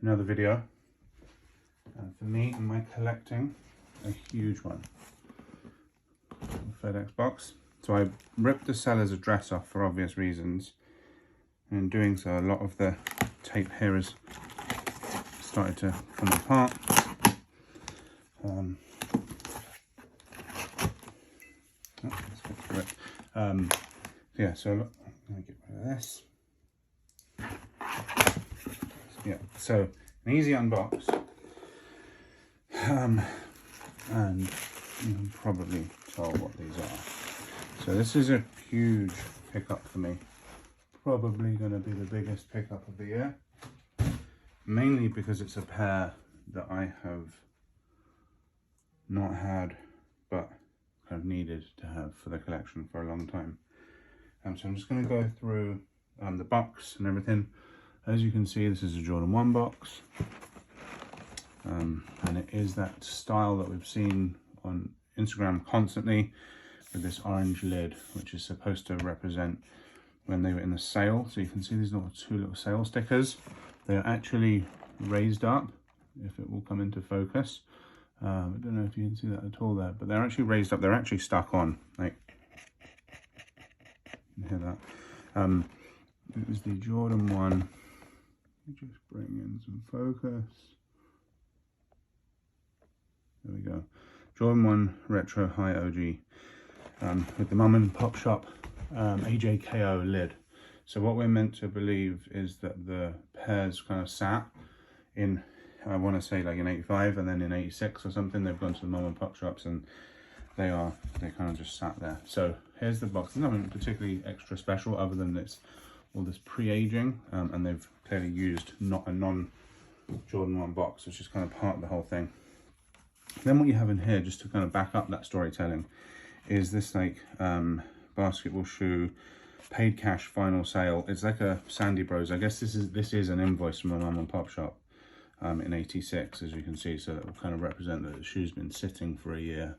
another video. For me and my collecting, a huge one. FedEx box. So I ripped the seller's address off for obvious reasons. And in doing so, a lot of the tape here has started to come apart. Let's get through it. Yeah, so I'm going to get rid of this. Yeah, so an easy unbox. And you can probably tell what these are. So this is a huge pickup for me. Probably going to be the biggest pickup of the year. Mainly because it's a pair that I have not had, but kind of needed to have for the collection for a long time. So I'm just going to go through the box and everything. As you can see, this is a Jordan 1 box. And it is that style that we've seen on Instagram constantly, with this orange lid, which is supposed to represent when they were in the sale. So you can see these two little sale stickers. They're actually raised up, if it will come into focus. I don't know if you can see that at all there, but they're actually raised up. They're actually stuck on, like, you hear that? It was the Jordan 1. Let me just bring in some focus. There we go. Jordan 1 Retro High OG with the mum and pop shop AJKO lid. So what we're meant to believe is that the pairs kind of sat in, I want to say like in 85 and then in 86 or something, they've gone to the mum and pop shops and they kind of just sat there. So here's the box. There's nothing particularly extra special other than all this pre-aging, and they've clearly used not a non-Jordan 1 box, which is kind of part of the whole thing. Then what you have in here, just to kind of back up that storytelling, is this like basketball shoe, paid cash final sale. It's like a Sandy Bros. I guess this is an invoice from a mum and pop shop in 86, as you can see. So that will kind of represent that the shoe's been sitting for a year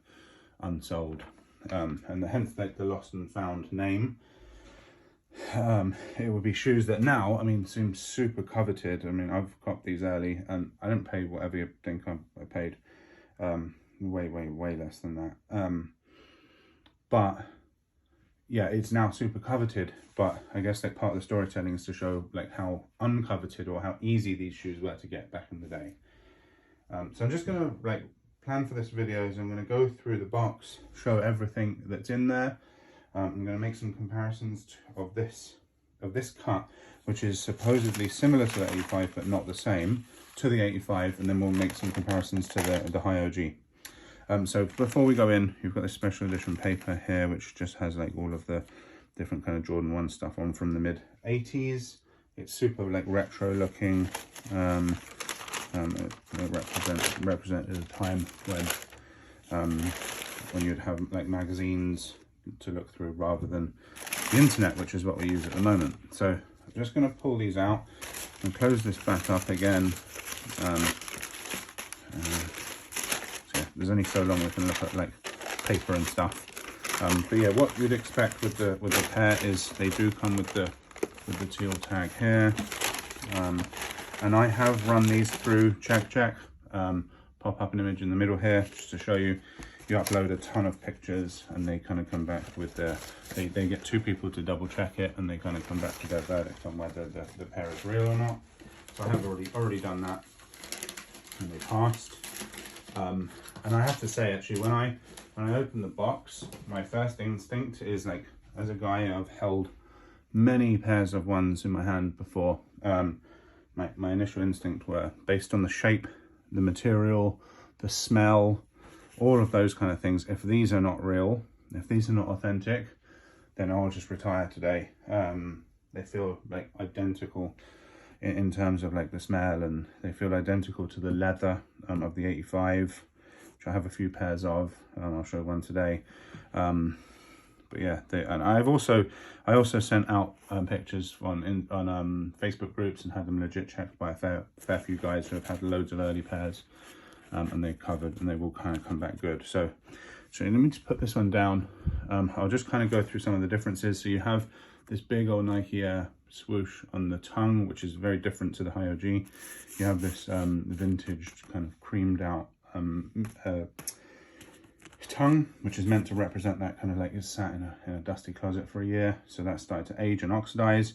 unsold, and hence like the lost and found name. It would be shoes that now, I mean, seem super coveted. I mean, I've got these early and I didn't pay whatever you think I paid. Way less than that. But yeah, it's now super coveted. But I guess like part of the storytelling is to show like how uncoveted or how easy these shoes were to get back in the day. So I'm just gonna like plan for this video is I'm gonna go through the box, show everything that's in there. I'm gonna make some comparisons of this cut, which is supposedly similar to the 85 but not the same, to the 85, and then we'll make some comparisons to the high OG. So before we go in, you've got this special edition paper here, which just has like all of the different kind of Jordan 1 stuff on from the mid 80s. It's super like retro looking. It represented a time when you'd have like magazines to look through rather than the internet, which is what we use at the moment. So I'm just going to pull these out and close this back up again. So yeah, there's only so long we can look at like paper and stuff. But yeah, what you'd expect with the pair is they do come with the teal tag here. And I have run these through check. Pop up an image in the middle here just to show you. You upload a ton of pictures and they kind of come back with they get two people to double check it and they kind of come back to their verdict on whether the pair is real or not. So I have already done that and they passed. And I have to say actually when I open the box, my first instinct is like, as a guy I've held many pairs of ones in my hand before, my initial instinct were based on the shape, the material, the smell, all of those kind of things. If these are not real, if these are not authentic, then I'll just retire today. They feel like identical in terms of like the smell, and they feel identical to the leather of the 85, which I have a few pairs of. I'll show one today. But yeah, and I also sent out pictures on Facebook groups and had them legit checked by a fair few guys who have had loads of early pairs, and they covered, and they will kind of come back good. So let me just put this one down. I'll just kind of go through some of the differences. So you have this big old Nike Air swoosh on the tongue, which is very different to the high OG. You have this vintage kind of creamed out tongue, which is meant to represent that kind of like it's sat in a dusty closet for a year. So that started to age and oxidize.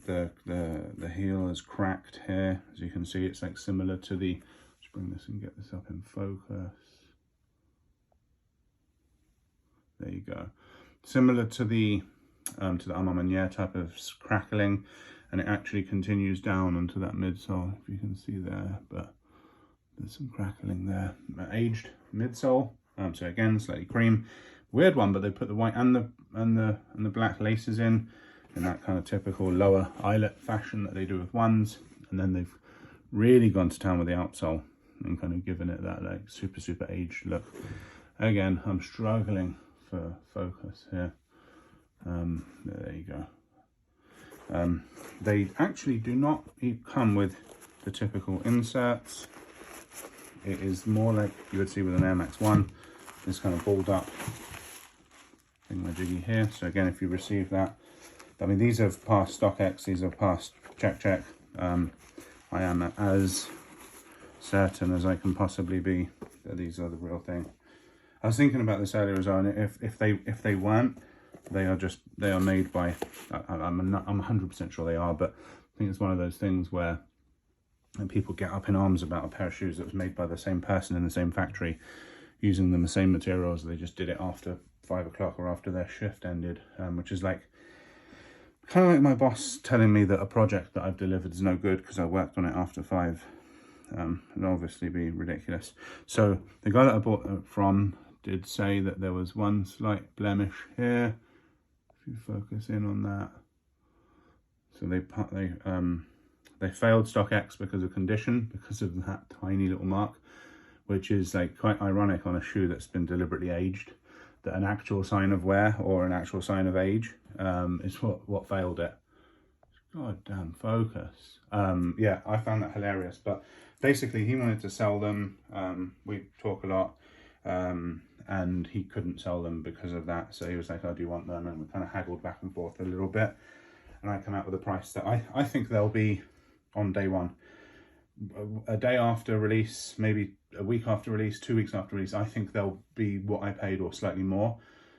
The heel is cracked here, as you can see. It's like similar to the, let's bring this and get this up in focus. There you go. Similar to the Armand type of crackling, and it actually continues down onto that midsole, if you can see there, but there's some crackling there. Aged midsole, so again, slightly cream. Weird one, but they put the white and the black laces in that kind of typical lower eyelet fashion that they do with ones, and then they've really gone to town with the outsole and kind of given it that like super aged look. Again, I'm struggling for focus here. There you go. They actually do not come with the typical inserts. It is more like you would see with an Air Max 1, this kind of balled up thingamajiggy here. So again, if you receive that, I mean, these have passed StockX, these have passed check. I am as certain as I can possibly be that these are the real thing. I was thinking about this earlier as well, and if they weren't, they are made by, I'm 100% sure they are, but I think it's one of those things where people get up in arms about a pair of shoes that was made by the same person in the same factory, using them the same materials. They just did it after 5 o'clock or after their shift ended, which is like kind of like my boss telling me that a project that I've delivered is no good because I worked on it after 5. It'd obviously be ridiculous. So the guy that I bought it from did say that there was one slight blemish here. If you focus in on that, so they failed StockX because of condition, because of that tiny little mark, which is like quite ironic on a shoe that's been deliberately aged. That an actual sign of wear or an actual sign of age is what failed it. God damn focus. Yeah, I found that hilarious. But basically, he wanted to sell them. We talk a lot. And he couldn't sell them because of that, so he was like, oh, do you want them? And we kind of haggled back and forth a little bit, and I come out with a price that I think they'll be on day one, a day after release, maybe a week after release, 2 weeks after release. I think they'll be what I paid or slightly more.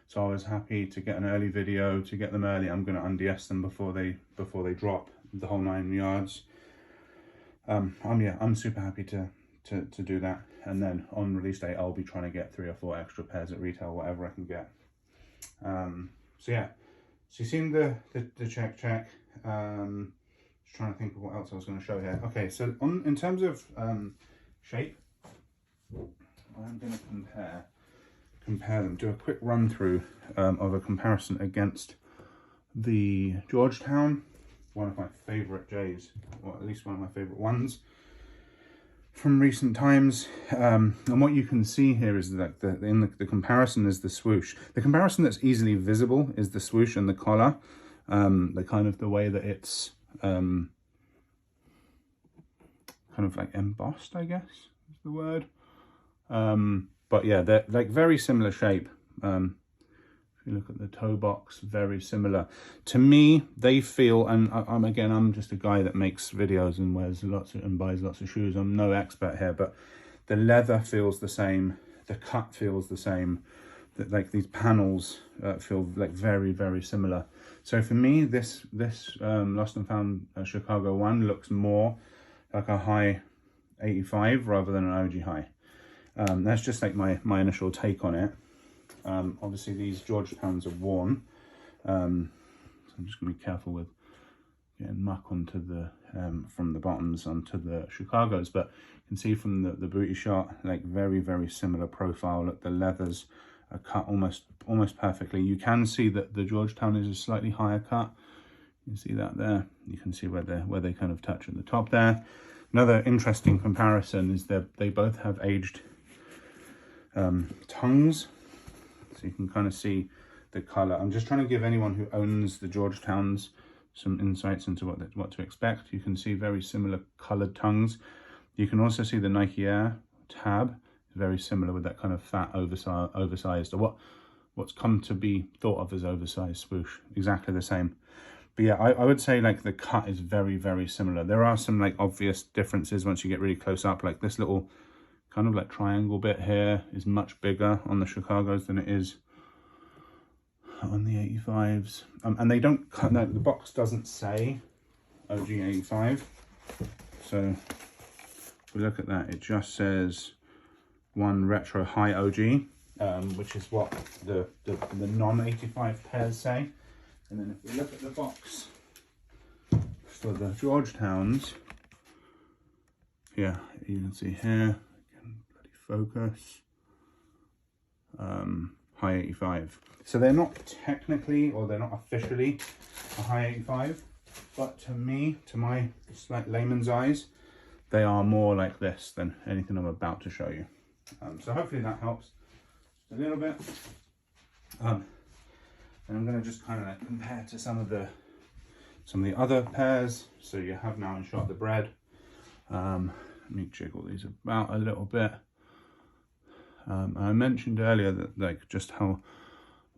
So I was happy to get an early video, to get them early. I'm going to unds them before they drop the whole 9 yards. I'm super happy to do that, and then on release day I'll be trying to get 3 or 4 extra pairs at retail, whatever I can get. So yeah, so you've seen the check. Just trying to think of what else I was going to show here. Okay, so in terms of shape, I'm going to compare them, do a quick run through of a comparison against the Georgetown, one of my favorite J's, or at least one of my favorite ones from recent times. And what you can see here is that the comparison is the swoosh. The comparison that's easily visible is the swoosh and the collar, the kind of the way that it's kind of like embossed, I guess is the word. But yeah, they're like very similar shape. If you look at the toe box, very similar. To me, they feel, and I'm just a guy that makes videos and wears and buys lots of shoes. I'm no expert here, but the leather feels the same. The cut feels the same. Like these panels feel like very similar. So for me, this Lost and Found Chicago one looks more like a high 85 rather than an OG high. That's just like my initial take on it. Obviously these Georgetowns are worn, so I'm just going to be careful with getting muck onto the from the bottoms onto the Chicagos, but you can see from the booty shot, like very similar profile. Look, the leathers are cut almost perfectly. You can see that the Georgetown is a slightly higher cut. You can see that there. You can see where they kind of touch at the top there. Another interesting comparison is that they both have aged tongues. So you can kind of see the color. I'm just trying to give anyone who owns the Georgetowns some insights into what to expect. You can see very similar colored tongues. You can also see the Nike Air tab is very similar with that kind of fat oversized, or what's come to be thought of as oversized swoosh. Exactly the same. But yeah, I would say like the cut is very, very similar. There are some like obvious differences once you get really close up. Like this little kind of like triangle bit here is much bigger on the Chicagos than it is on the 85s. And they don't cut, no, the box doesn't say OG 85. So if we look at that, it just says one retro high OG, which is what the non-85 pairs say. And then if we look at the box for the Georgetowns, yeah, you can see here, again, bloody focus, high 85. So they're not technically, or they're not officially a high 85, but to me, to my slight layman's eyes, they are more like this than anything I'm about to show you. So hopefully that helps a little bit. And I'm going to just kind of like compare to some of the other pairs. So you have now in shot the bread. Let me jiggle these about a little bit. I mentioned earlier that like just how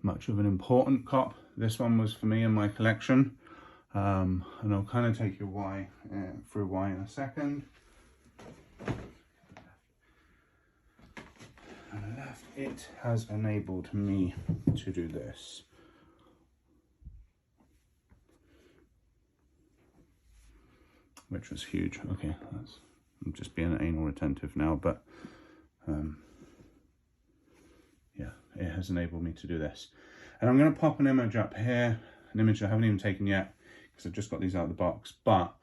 much of an important cop this one was for me in my collection. And I'll kind of take you through why in a second. On the left, it has enabled me to do this. Which was huge. Okay, I'm just being anal retentive now, but yeah, it has enabled me to do this. And I'm going to pop an image up here, an image I haven't even taken yet because I've just got these out of the box, but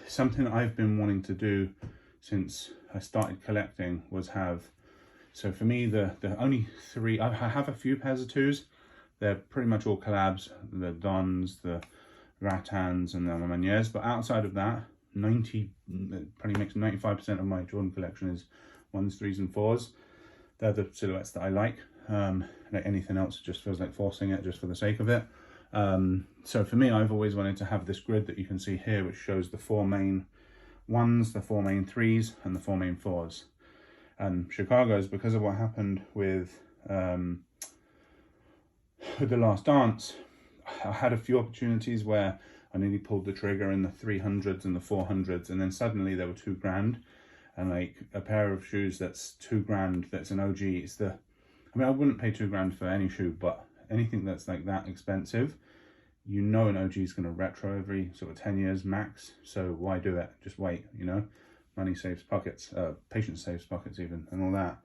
something I've been wanting to do since I started collecting was have, so for me the only three, I have a few pairs of twos, they're pretty much all collabs, the Dons, the Rattans and the Maniers, but outside of that, probably makes 95% of my Jordan collection is 1s, 3s and 4s. They're the silhouettes that I like. Like anything else just feels like forcing it just for the sake of it. So for me, I've always wanted to have this grid that you can see here, which shows the 4 main 1s, the 4 main 3s and the 4 main 4s. And Chicago's, because of what happened with The Last Dance, I had a few opportunities where I nearly pulled the trigger in the 300s and the 400s, and then suddenly they were £2,000, and like a pair of shoes that's £2,000, that's an OG. It's the, I mean, I wouldn't pay £2,000 for any shoe, but anything that's like that expensive, you know, an OG is going to retro every sort of 10 years max. So why do it? Just wait, you know. Money saves pockets, patience saves pockets even, and all that.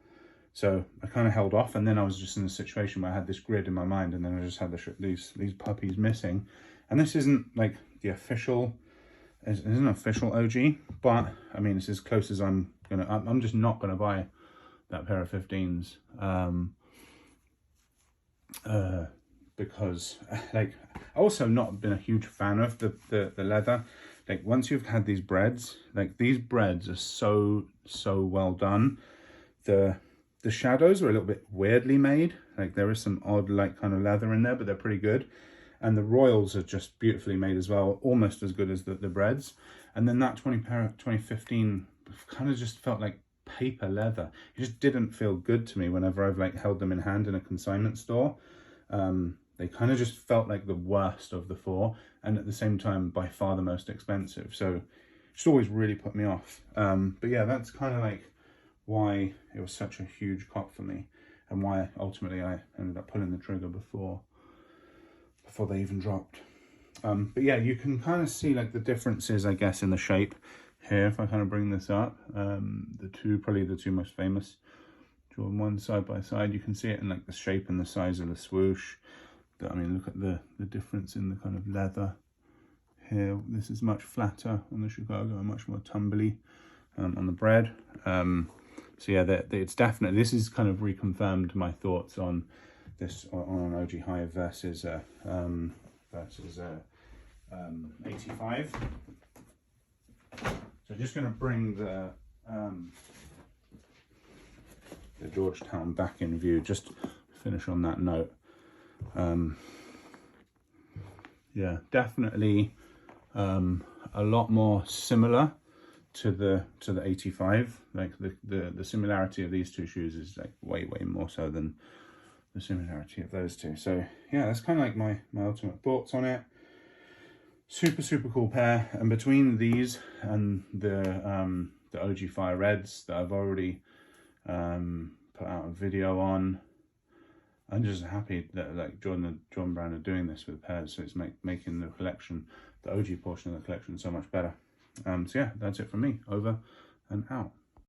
So I kind of held off, and then I was just in a situation where I had this grid in my mind, and then I just had these puppies missing. And this isn't like the official, it isn't an official OG, but I mean, it's as close as I'm just not gonna buy that pair of 15s, because like, also not been a huge fan of the leather. Like once you've had these breads, like these breads are so well done. The shadows are a little bit weirdly made. Like there is some odd like kind of leather in there, but they're pretty good. And the royals are just beautifully made as well, almost as good as the breads. And then that 2015 kind of just felt like paper leather. It just didn't feel good to me whenever I've like held them in hand in a consignment store. They kind of just felt like the worst of the 4, and at the same time by far the most expensive. So just always really put me off. But yeah, that's kind of like why it was such a huge cop for me, and why ultimately I ended up pulling the trigger before they even dropped. But yeah, you can kind of see like the differences, I guess, in the shape here. If I kind of bring this up, probably the two most famous Jordan 1 side by side, you can see it in like the shape and the size of the swoosh. I mean, look at the difference in the kind of leather here. This is much flatter on the Chicago and much more tumbly on the bread. So yeah, it's definitely, this is kind of reconfirmed my thoughts on this, on an OG High versus 85. So just going to bring the Georgetown back in view, just finish on that note. Yeah, definitely a lot more similar to the 85. Like the similarity of these two shoes is like way more so than the similarity of those two. So yeah, that's kind of like my ultimate thoughts on it. super cool pair. And between these and the OG Fire Reds that I've already put out a video on, I'm just happy that like Jordan Brand are doing this with pairs, so it's making the collection, the OG portion of the collection, so much better. So yeah, that's it from me. Over and out.